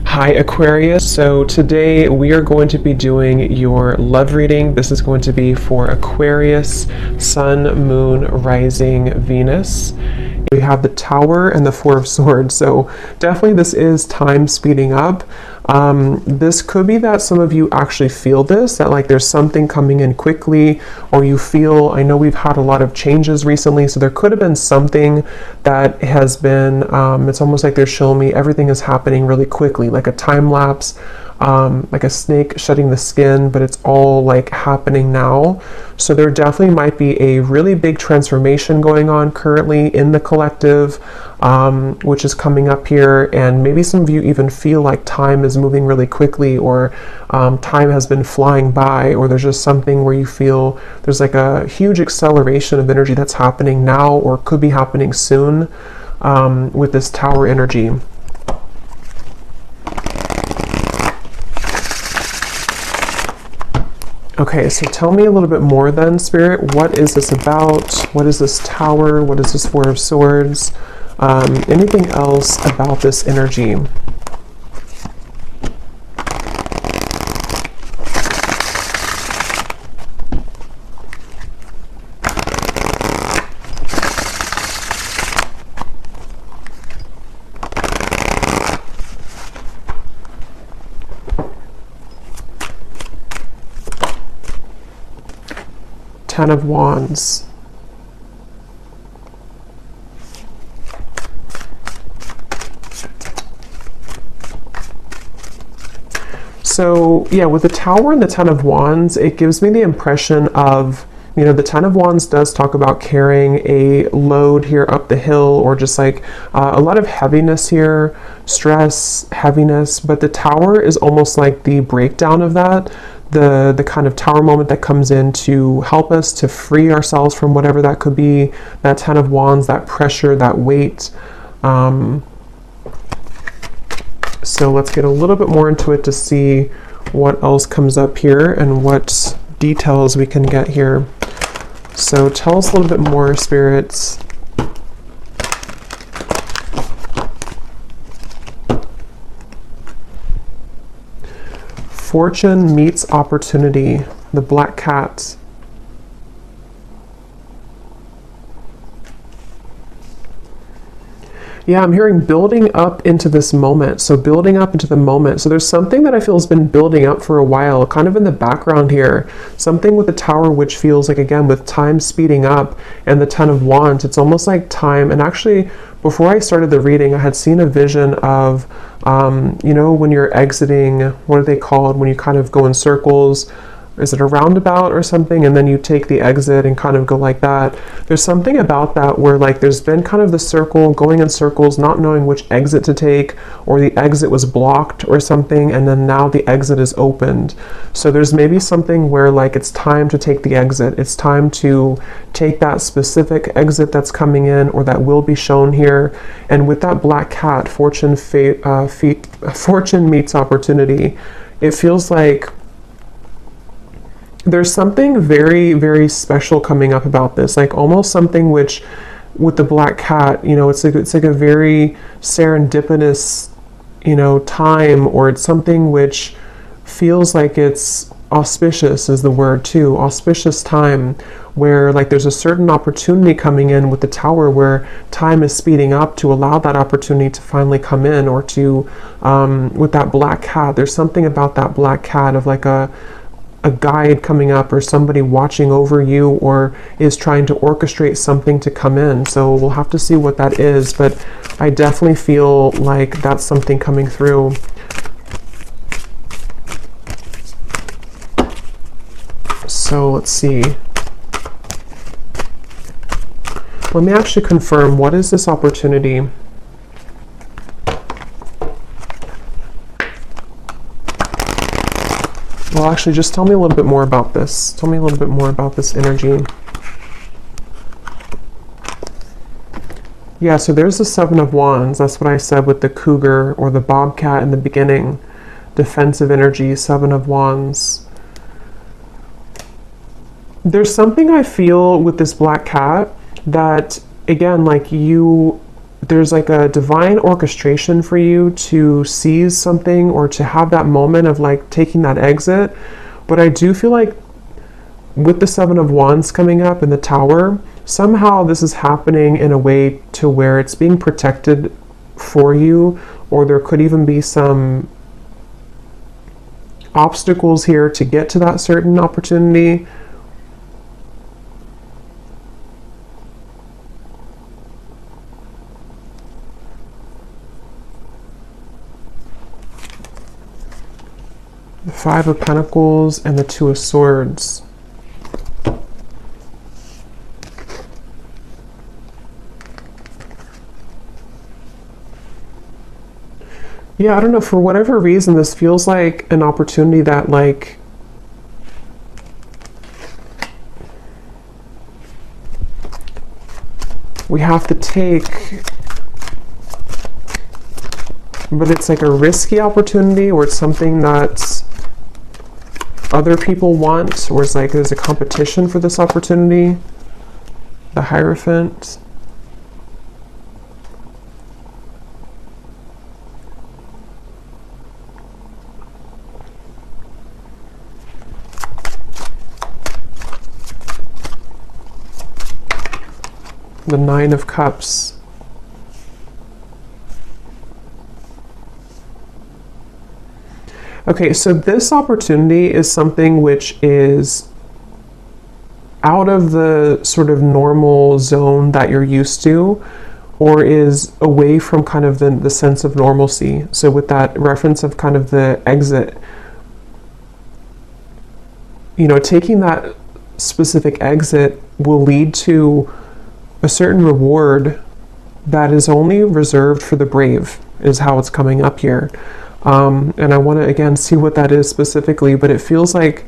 Hi Aquarius, so today we are going to be doing your love reading. This is going to be for Aquarius, Sun, Moon, Rising, Venus. We have the Tower and the Four of Swords, so definitely this is time speeding up. This could be that some of you actually feel this, that like there's something coming in quickly, or you feel, I know we've had a lot of changes recently, so there could have been something that has been, it's almost like they're showing me everything is happening really quickly, like a time lapse, like a snake shedding the skin, but it's all like happening now. So there definitely might be a really big transformation going on currently in the collective, which is coming up here, and maybe some of you even feel like time is moving really quickly, or time has been flying by, or there's just something where you feel there's like a huge acceleration of energy that's happening now or could be happening soon with this Tower energy. Okay, so tell me a little bit more then, Spirit. What is this about? What is this Tower? What is this Four of Swords? Anything else about this energy? Ten of Wands. So yeah, with the Tower and the Ten of Wands, it gives me the impression of, you know, the Ten of Wands does talk about carrying a load here up the hill, or just like a lot of heaviness here, stress, heaviness, but the Tower is almost like the breakdown of that. The kind of Tower moment that comes in to help us to free ourselves from whatever that could be, that Ten of Wands, that pressure, that weight. So let's get a little bit more into it to see what else comes up here and what details we can get here. So tell us a little bit more, spirits. Fortune meets opportunity, the Black Cat. Yeah, I'm hearing building up into this moment. So building up into the moment. So there's something that I feel has been building up for a while, kind of in the background here. Something with the Tower, which feels like, again, with time speeding up, and the Ten of Wands, it's almost like time. And actually, before I started the reading, I had seen a vision of, you know, when you're exiting, what are they called? When you kind of go in circles. Is it a roundabout or something? And then you take the exit and kind of go like that. There's something about that where like there's been kind of the circle, going in circles, not knowing which exit to take, or the exit was blocked or something, and then now the exit is opened. So there's maybe something where like it's time to take the exit. It's time to take that specific exit that's coming in, or that will be shown here. And with that Black Cat, fortune meets opportunity. It feels like there's something very, very special coming up about this, like almost something which, with the Black Cat, you know, it's like a very serendipitous, you know, time, or it's something which feels like it's auspicious is the word too, auspicious time, where like there's a certain opportunity coming in with the Tower, where time is speeding up to allow that opportunity to finally come in, or to, with that Black Cat, there's something about that Black Cat of like a guide coming up, or somebody watching over you, or is trying to orchestrate something to come in. So we'll have to see what that is, but I definitely feel like that's something coming through. So let's see. Let me actually confirm, what is this opportunity? Well, actually, just tell me a little bit more about this. Tell me a little bit more about this energy. Yeah, so there's the Seven of Wands. That's what I said with the cougar or the bobcat in the beginning. Defensive energy, Seven of Wands. There's something I feel with this Black Cat that, again, like you there's like a divine orchestration for you to seize something or to have that moment of like taking that exit. But I do feel like with the Seven of Wands coming up in the Tower, somehow this is happening in a way to where it's being protected for you, or there could even be some obstacles here to get to that certain opportunity. The Five of Pentacles and the Two of Swords. Yeah, I don't know, for whatever reason, this feels like an opportunity that, like, we have to take, but it's like a risky opportunity, or it's something that other people want, or it's like there's a competition for this opportunity. The Hierophant. The Nine of Cups. Okay, so this opportunity is something which is out of the sort of normal zone that you're used to, or is away from kind of the sense of normalcy. So with that reference of kind of the exit, you know, taking that specific exit will lead to a certain reward that is only reserved for the brave, is how it's coming up here. And I want to again see what that is specifically, but it feels like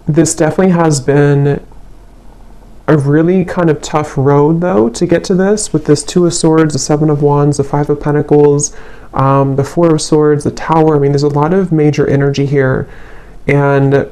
this definitely has been a really kind of tough road though to get to this, with this Two of Swords, the Seven of Wands, the Five of Pentacles, the Four of Swords, the Tower. I mean, there's a lot of major energy here, and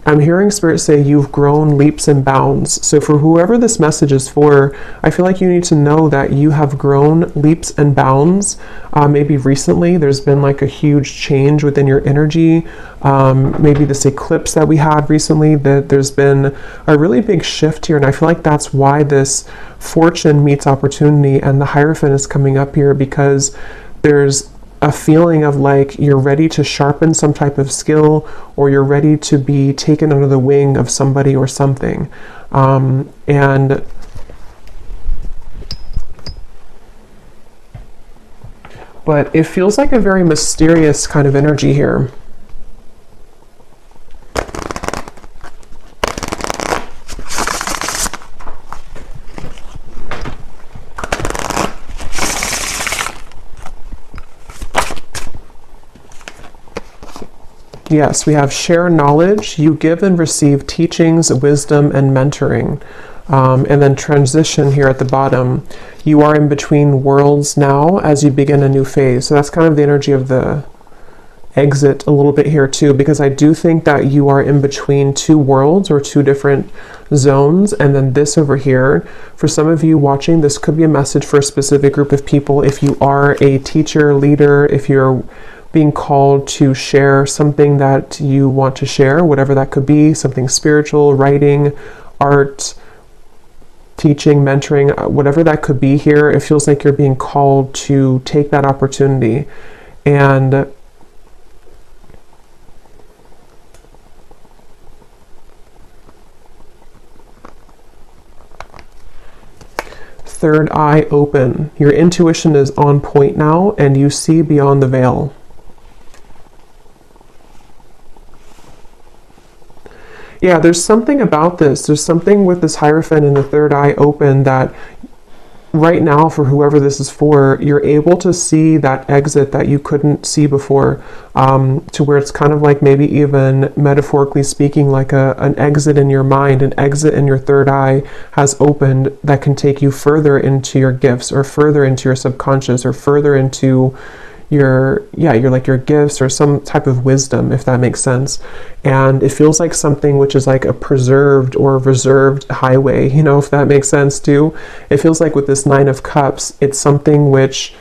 I'm hearing Spirit say you've grown leaps and bounds. So for whoever this message is for, I feel like you need to know that you have grown leaps and bounds. Maybe recently there's been like a huge change within your energy. Maybe this eclipse that we had recently, that there's been a really big shift here. And I feel like that's why this fortune meets opportunity and the Hierophant is coming up here, because there's a feeling of like you're ready to sharpen some type of skill, or you're ready to be taken under the wing of somebody or something. And but it feels like a very mysterious kind of energy here. Yes, we have share knowledge. You give and receive teachings, wisdom, and mentoring. And then transition here at the bottom. You are in between worlds now as you begin a new phase. So that's kind of the energy of the exit a little bit here too, because I do think that you are in between two worlds or two different zones. And then this over here, for some of you watching, this could be a message for a specific group of people. If you are a teacher, leader, if you're being called to share something that you want to share, whatever that could be, something spiritual, writing, art, teaching, mentoring, whatever that could be here, it feels like you're being called to take that opportunity. And third eye open. Your intuition is on point now, and you see beyond the veil. Yeah, there's something about this. There's something with this Hierophant and the third eye open that right now, for whoever this is for, you're able to see that exit that you couldn't see before, to where it's kind of like maybe even metaphorically speaking, like an exit in your mind, an exit in your third eye has opened that can take you further into your gifts, or further into your subconscious, or further into your gifts or some type of wisdom, if that makes sense. And it feels like something which is like a preserved or reserved highway, if that makes sense too. It feels like with this Nine of Cups, it's something which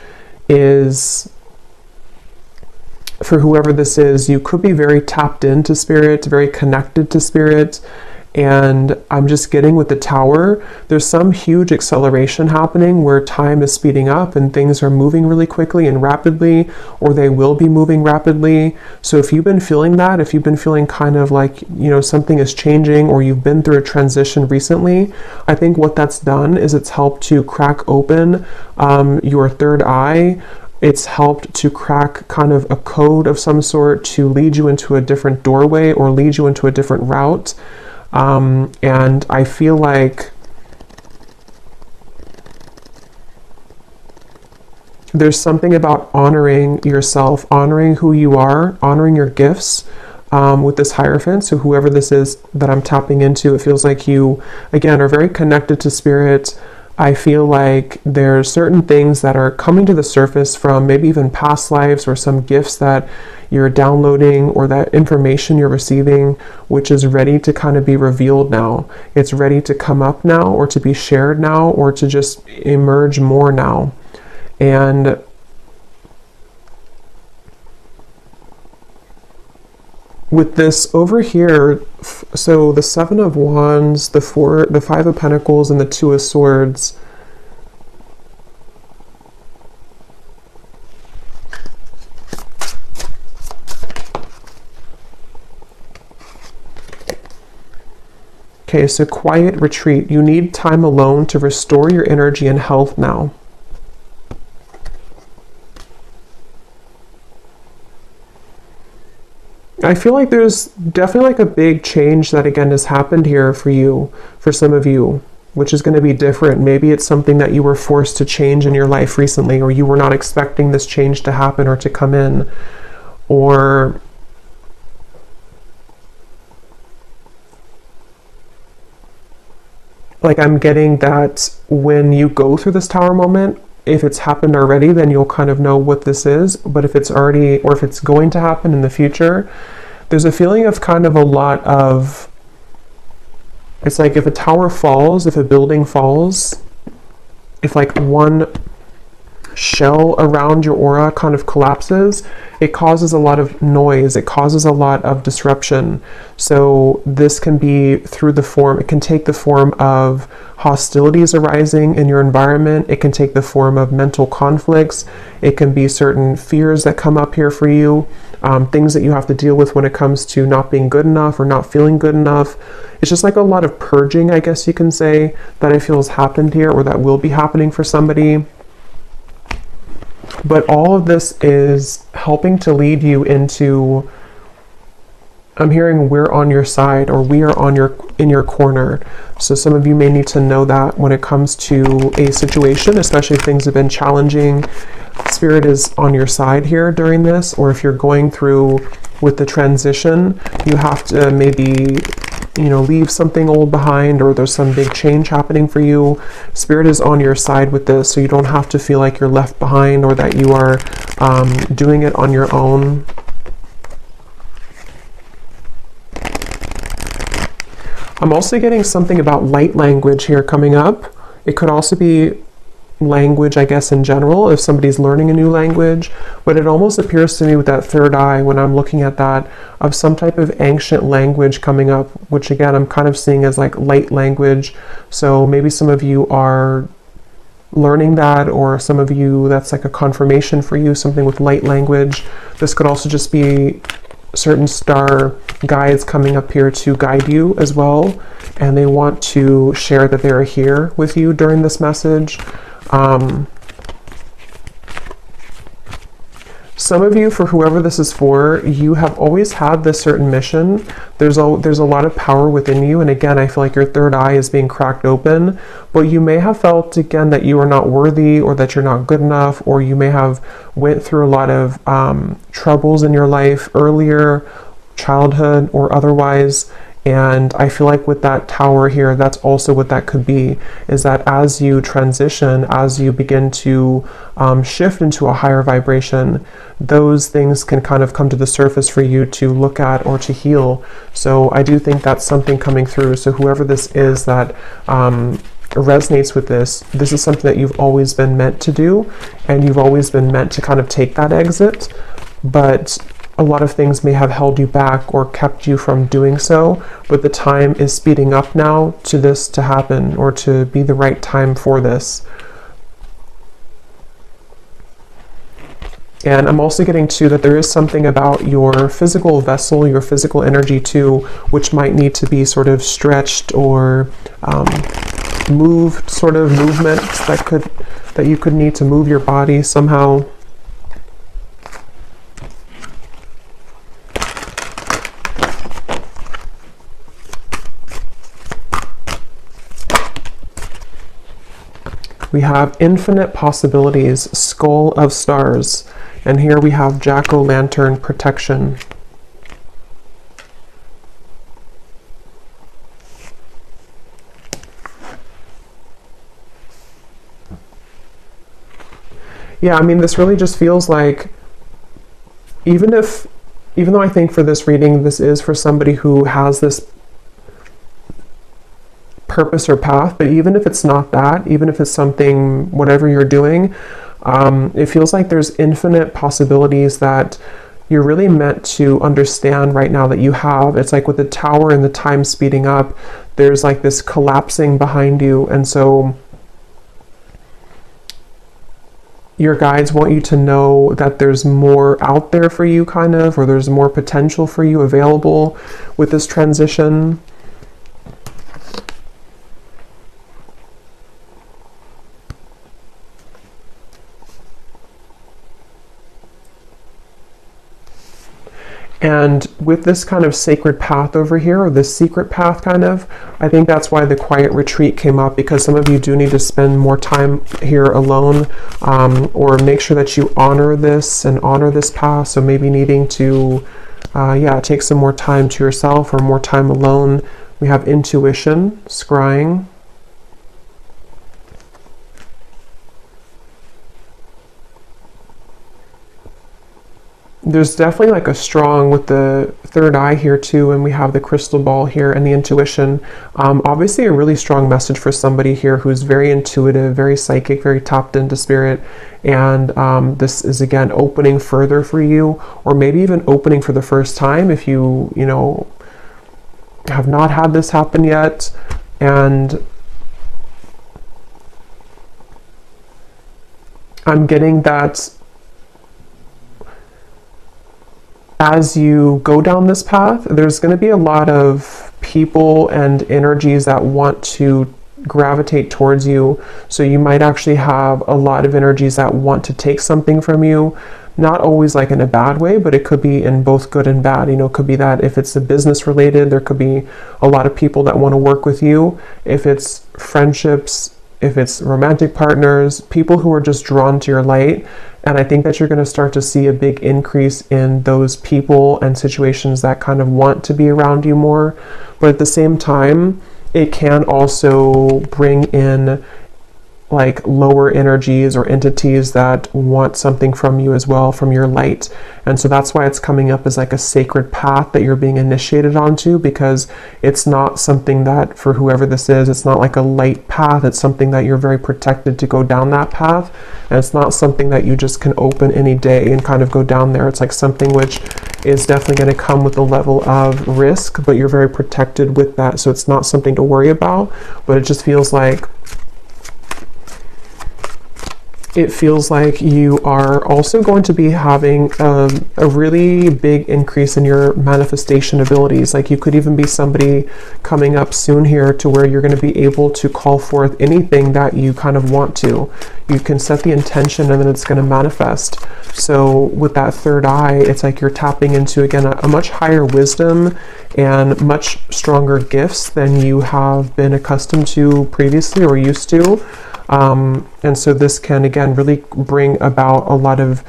is, for whoever this is, you could be very tapped into spirit, very connected to spirit. And I'm just getting with the Tower, there's some huge acceleration happening where time is speeding up and things are moving really quickly and rapidly, or they will be moving rapidly. So if you've been feeling that, if you've been feeling kind of like, something is changing, or you've been through a transition recently, I think what that's done is it's helped to crack open your third eye. It's helped to crack kind of a code of some sort to lead you into a different doorway or lead you into a different route. And I feel like there's something about honoring yourself, honoring who you are, honoring your gifts with this Hierophant. So whoever this is that I'm tapping into, it feels like you, again, are very connected to spirit. I feel like there's certain things that are coming to the surface from maybe even past lives, or some gifts that you're downloading, or that information you're receiving, which is ready to kind of be revealed now. It's ready to come up now, or to be shared now, or to just emerge more now. And with this over here, so the Seven of Wands, the Five of Pentacles, and the Two of Swords, okay, so quiet retreat. You need time alone to restore your energy and health now. I feel like there's definitely like a big change that again has happened here for you, for some of you, which is going to be different. Maybe it's something that you were forced to change in your life recently, or you were not expecting this change to happen or to come in, or like I'm getting that when you go through this Tower moment, if it's happened already, then you'll kind of know what this is. But if it's already, or if it's going to happen in the future, there's a feeling of kind of a lot of, it's like if a tower falls, if a building falls, if like one shell around your aura kind of collapses, it causes a lot of noise, it causes a lot of disruption. So this can be through the form, it can take the form of hostilities arising in your environment, it can take the form of mental conflicts, it can be certain fears that come up here for you, things that you have to deal with when it comes to not being good enough or not feeling good enough. It's just like a lot of purging, I guess you can say, that I feel has happened here, or that will be happening for somebody. But all of this is helping to lead you into, I'm hearing we're on your side, or we are in your corner. So some of you may need to know that when it comes to a situation, especially if things have been challenging, Spirit is on your side here during this. Or if you're going through with the transition, you have to maybe, leave something old behind, or there's some big change happening for you. Spirit is on your side with this, so you don't have to feel like you're left behind, or that you are doing it on your own. I'm also getting something about light language here coming up. It could also be language, I guess, in general, if somebody's learning a new language, but it almost appears to me with that third eye, when I'm looking at that, of some type of ancient language coming up, which again, I'm kind of seeing as like light language. So maybe some of you are learning that, or some of you, that's like a confirmation for you, something with light language. This could also just be certain star guides coming up here to guide you as well, and they want to share that they're here with you during this message. Some of you, for whoever this is for, you have always had this certain mission. There's a lot of power within you, and again, I feel like your third eye is being cracked open, but you may have felt again that you are not worthy, or that you're not good enough, or you may have went through a lot of troubles in your life earlier, childhood or otherwise, And I feel like with that tower here, that's also what that could be, is that as you transition, as you begin to shift into a higher vibration, those things can kind of come to the surface for you to look at or to heal. So I do think that's something coming through. So whoever this is that resonates with this is something that you've always been meant to do, and you've always been meant to kind of take that exit, but a lot of things may have held you back or kept you from doing so, but the time is speeding up now to this to happen, or to be the right time for this. And I'm also getting to that there is something about your physical vessel, your physical energy too, which might need to be sort of stretched or moved, sort of movements that you could need to move your body somehow. We have infinite possibilities, skull of stars, and here we have jack-o'-lantern protection. Yeah, I mean, this really just feels like, even though I think for this reading, this is for somebody who has this purpose or path, but even if it's not that, even if it's something, whatever you're doing, it feels like there's infinite possibilities that you're really meant to understand right now that you have. It's like with the tower and the time speeding up, there's like this collapsing behind you, and so your guides want you to know that there's more out there for you, kind of, or there's more potential for you available with this transition. And with this kind of sacred path over here, or this secret path kind of, I think that's why the quiet retreat came up, because some of you do need to spend more time here alone, or make sure that you honor this and honor this path. So maybe needing to, take some more time to yourself or more time alone. We have intuition, scrying. There's definitely like a strong with the third eye here too, and we have the crystal ball here and the intuition. Obviously a really strong message for somebody here who's very intuitive, very psychic, very tapped into spirit. And this is again opening further for you, or maybe even opening for the first time if you have not had this happen yet. And I'm getting that as you go down this path, there's going to be a lot of people and energies that want to gravitate towards you. So you might actually have a lot of energies that want to take something from you. Not always like in a bad way, but it could be in both good and bad. It could be that if it's a business related, there could be a lot of people that want to work with you. If it's friendships, if it's romantic partners, people who are just drawn to your light. And I think that you're going to start to see a big increase in those people and situations that kind of want to be around you more. But at the same time, it can also bring in like lower energies or entities that want something from you as well, from your light. And so that's why it's coming up as like a sacred path that you're being initiated onto, because it's not something that, for whoever this is, it's not like a light path. It's something that you're very protected to go down that path. And it's not something that you just can open any day and kind of go down there. It's like something which is definitely going to come with a level of risk, but you're very protected with that. So it's not something to worry about, but it just feels like you are also going to be having a really big increase in your manifestation abilities. Like you could even be somebody coming up soon here to where you're going to be able to call forth anything that you kind of want to. You can set the intention and then it's going to manifest. So with that third eye, it's like you're tapping into, again, a much higher wisdom and much stronger gifts than you have been accustomed to previously or used to. And so this can, again, really bring about a lot of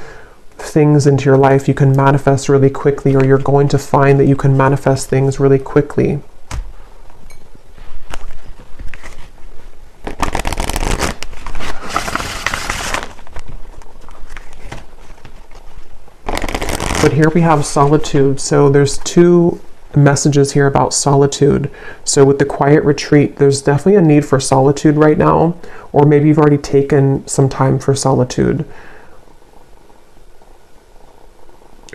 things into your life. You can manifest really quickly, or you're going to find that you can manifest things really quickly. But here we have solitude. So there's two messages here about solitude. So with the quiet retreat, there's definitely a need for solitude right now, or maybe you've already taken some time for solitude.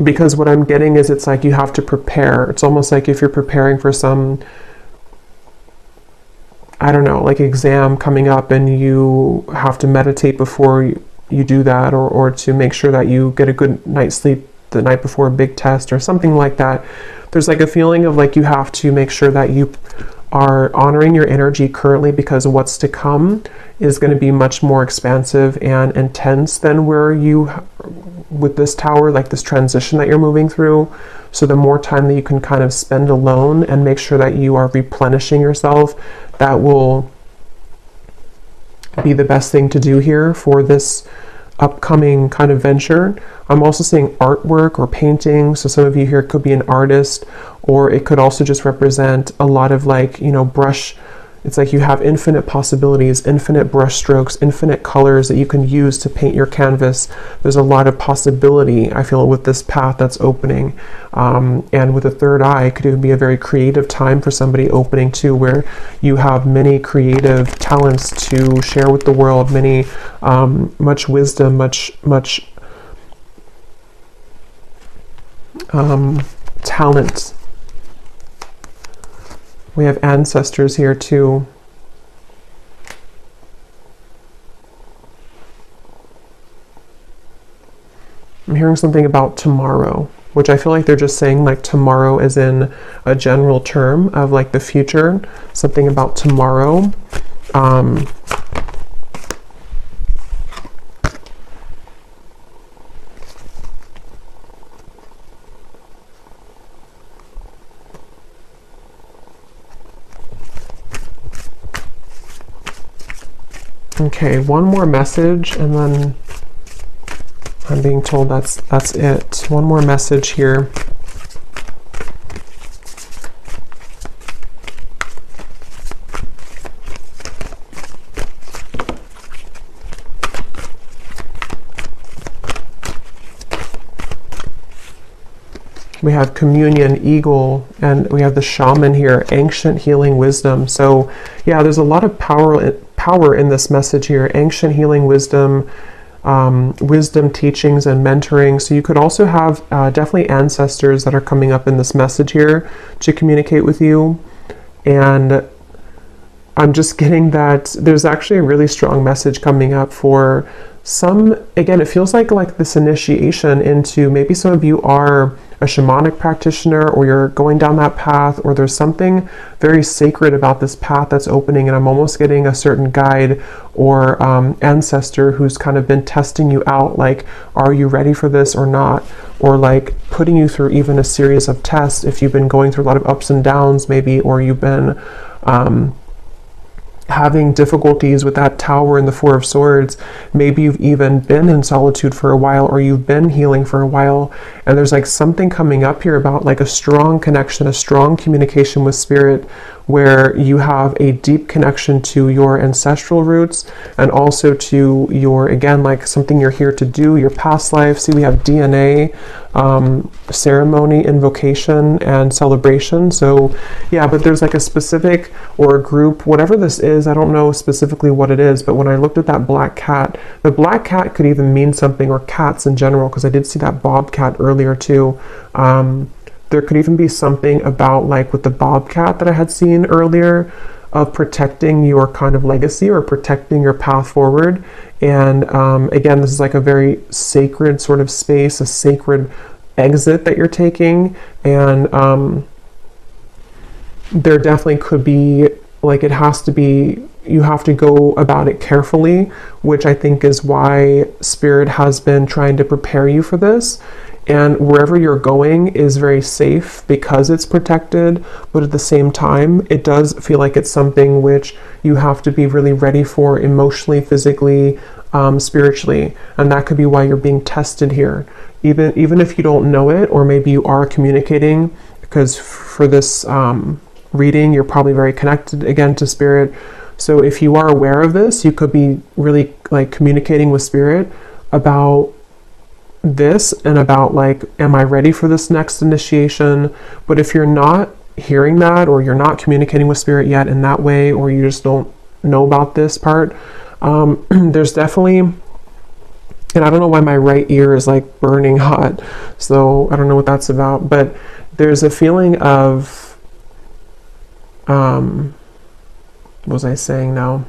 Because what I'm getting is it's like you have to prepare. It's almost like if you're preparing for some, I don't know, like exam coming up, and you have to meditate before you do that, or to make sure that you get a good night's sleep the night before a big test or something like that. There's like a feeling of like you have to make sure that you are honoring your energy currently, because what's to come is going to be much more expansive and intense than where you, with this tower, like this transition that you're moving through. So the more time that you can kind of spend alone and make sure that you are replenishing yourself, that will be the best thing to do here for this upcoming kind of venture. I'm also seeing artwork or painting. So some of you here could be an artist, or it could also just represent a lot of like, you know, brush. It's like you have infinite possibilities, infinite brush strokes, infinite colors that you can use to paint your canvas. There's a lot of possibility, I feel, with this path that's opening. And with a third eye, it could even be a very creative time for somebody opening too, where you have many creative talents to share with the world, many, much wisdom, much talent. We have ancestors here too. I'm hearing something about tomorrow, which I feel like they're just saying like tomorrow as in a general term of like the future, something about tomorrow. Okay, one more message, and then I'm being told that's it. One more message here. We have communion, eagle, and we have the shaman here, ancient healing wisdom. So yeah, there's a lot of power in this message here. Ancient healing wisdom, wisdom teachings and mentoring. So you could also have definitely ancestors that are coming up in this message here to communicate with you. And I'm just getting that there's actually a really strong message coming up for some. Again, it feels like this initiation into, maybe some of you are a shamanic practitioner, or you're going down that path, or there's something very sacred about this path that's opening, and I'm almost getting a certain guide or ancestor who's kind of been testing you out, like, are you ready for this or not? Or like putting you through even a series of tests if you've been going through a lot of ups and downs maybe, or you've been having difficulties with that tower and the Four of Swords. Maybe you've even been in solitude for a while, or you've been healing for a while, and there's like something coming up here about like a strong connection, a strong communication with spirit, where you have a deep connection to your ancestral roots, and also to your, again, like something you're here to do, your past life. See, we have DNA, ceremony, invocation, and celebration. So yeah, but there's like a specific, or a group, whatever this is, I don't know specifically what it is, but when I looked at that black cat, the black cat could even mean something, or cats in general, because I did see that bobcat earlier too. There could even be something about, like with the bobcat that I had seen earlier, of protecting your kind of legacy, or protecting your path forward. And again, this is like a very sacred sort of space, a sacred exit that you're taking. And there definitely could be, like, it has to be, you have to go about it carefully, which I think is why Spirit has been trying to prepare you for this. And wherever you're going is very safe because it's protected, but at the same time, it does feel like it's something which you have to be really ready for emotionally, physically, spiritually. And that could be why you're being tested here. Even if you don't know it, or maybe you are communicating, because for this reading, you're probably very connected again to Spirit. So if you are aware of this, you could be really like communicating with Spirit about this and about like, am I ready for this next initiation? But if you're not hearing that, or you're not communicating with spirit yet in that way, or you just don't know about this part, there's definitely, and I don't know why my right ear is like burning hot, so I don't know what that's about, but there's a feeling of, what was I saying now?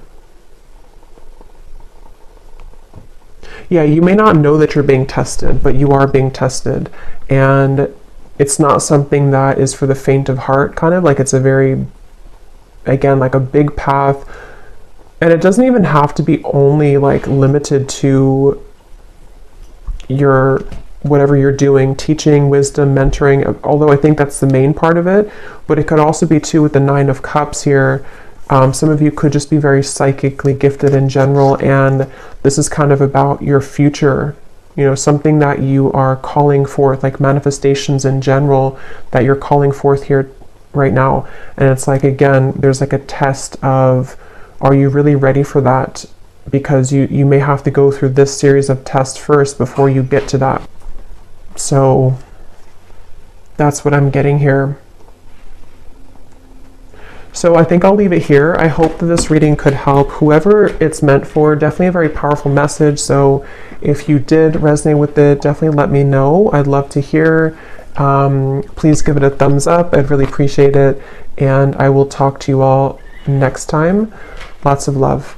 Yeah, you may not know that you're being tested, but you are being tested. And it's not something that is for the faint of heart, kind of like it's a very, again, like a big path. And it doesn't even have to be only like limited to your, whatever you're doing, teaching, wisdom, mentoring, although I think that's the main part of it. But it could also be too with the 9 of Cups here. Some of you could just be very psychically gifted in general, and this is kind of about your future, you know, something that you are calling forth, like manifestations in general that you're calling forth here right now. And it's like, again, there's like a test of, are you really ready for that? Because you may have to go through this series of tests first before you get to that. So that's what I'm getting here. So I think I'll leave it here. I hope that this reading could help whoever it's meant for. Definitely a very powerful message. So if you did resonate with it, definitely let me know. I'd love to hear. Please give it a thumbs up. I'd really appreciate it. And I will talk to you all next time. Lots of love.